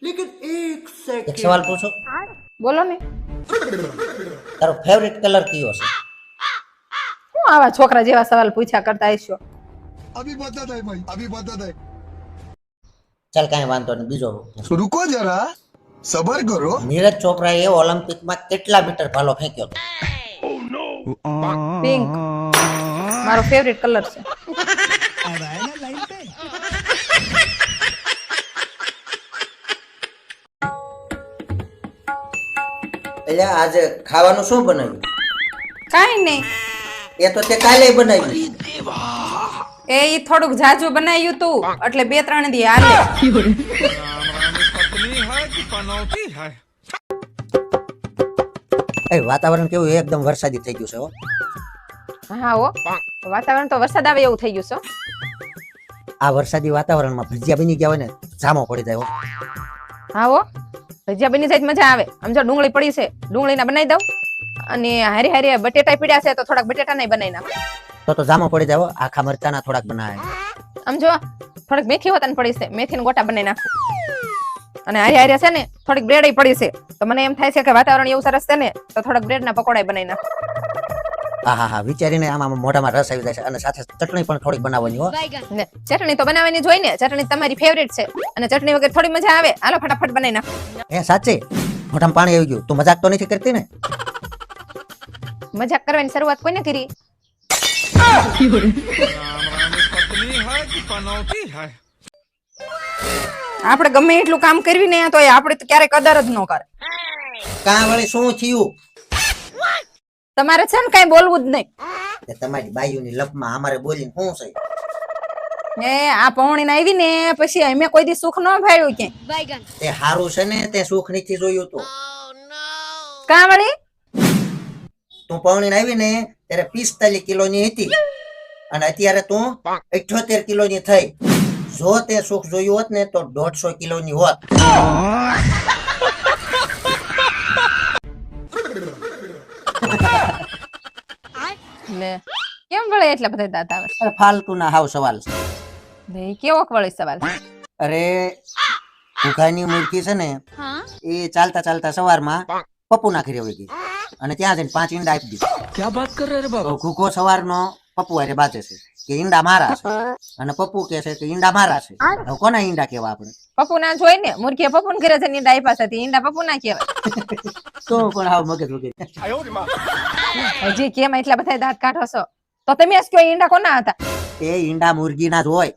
लेकिन एक એક सेकंड સવાલ પૂછો, બોલો ને તારો ફેવરિટ કલર કયો છે? હું આવા છોકરા જેવા સવાલ પૂછ્યા કરતા હશો? अभी बता दे भाई, अभी बता दे। ચાલ કાંઈ વાંધો નહીં, બીજો तो रुको जरा, सबर करो। નીરજ ચોપરાએ ઓલિમ્પિકમાં કેટલા મીટર ભાલો ફેંક્યો હતો? પિંક મારો ફેવરિટ કલર છે. એટલે આજે ખાવાનું શું બનાવ્યું? કાઈ નહીં, એ તો તે કાલે બનાવ્યું. એ ઈ થોડુંક જાજુ બનાવ્યું તું એટલે 2-3 દી હાલે. એ વાતાવરણ કેવું એકદમ વરસાદી થઈ ગયું છે હો. હા હો, વાતાવરણ તો વરસાદ આવે એવું થઈ ગયું છે હો. આ વરસાદી વાતાવરણમાં ભજીયા બની ગયા હોય ને જામો પડી જાય હો. હા હો, ભજીયા બની જાય તો મજા આવે. આમ જો ડુંગળી પડી છે, ડુંગળીના બનાવી દઉં અને હારી હારી બટેટા પડ્યા છે તો થોડાક બટેટા નહીં બનાવી નાખ. તો જામો પડી જાય હો. આખા મરચાના થોડાક બનાવે. આમ જો થોડીક મેથી હોતાને પડી છે, મેથીના ગોટા બનાવી નાખું. અને હારી હારી છે ને થોડીક બ્રેડ પડી છે તો મને એમ થાય છે કે વાતાવરણ એવું સરસ છે ને તો થોડાક બ્રેડના પકોડા બનાવી નાખું. હા હા હા, વિચારીને આમાં મોઢામાં રસ આવી જાય છે. અને સાથે ચટણી પણ થોડીક બનાવવાની હો. ને ચટણી તો બનાવવાની જોઈ ને, ચટણી તમારી ફેવરિટ છે અને ચટણી વગર થોડી મજા આવે. હાલો ફટાફટ બનાવી નાખો. એ સાચે મોઢામાં પાણી આવી ગયું. તું મજાક તો નથી કરતી ને? મજાક કરવાની શરૂઆત કોઈને કરી? આપણે ગમે એટલું કામ કરવી ને તો આપણે તો ક્યારેય કદર જ ન કરે. કાં વળી શું થયું? તમારે છે ને કઈ બોલવું જ નહીં. એ તમારી બાયુની લપમાં અમારે બોલીને શું છે? એ આ પૌણી આવી ને પછી અમે કોઈ દી સુખ ન ભાળ્યું ક્યાંય. તે હારું છે ને, તે સુખ નથી જોયું તું. કાં વળી? તું પૌણીને આવી ને ત્યારે 45 કિલોની હતી અને અત્યારે તું 78 કિલોની થઈ. જો તે સુખ જોયું હોત ને તો 150 કિલોની હોત. લે કેમ વળે એટલા બધા દાંત આવે? અરે ફાલતુ ના હાવ સવાલ છે. લે કેવો વળી સવાલ? અરે ઘુઘાની મૂર્તિ છે ને, એ ચાલતા ચાલતા સવારમાં પપ્પુ નાખી રહી ગઈ અને ત્યાં જઈને 5 ઈંડા આપી દીધા. क्या बात कर रहे हैं बाबा? ઘુઘો સવારનો પપ્પુ હારે બાજે છે કે ઈંડા મારા છે અને પપ્પુ કે છે કે ઈંડા મારા છે. હવે કોના ઈંડા કેવા આપણે? પપ્પુ ના જોઈ ને, મુરગી પપ્પુ ને ઘરે જઈને ઈંડા આપ્યા છે, ઈંડા પપ્પુ ના કહેવાય. તો પણ હાવ મગજ વગેરે. હજી કેમ એટલા બધા દાંત કાઢો છો? તો તમે જ કયો ઈંડા કોના હતા? એ ઈંડા મુરગીના જ હોય.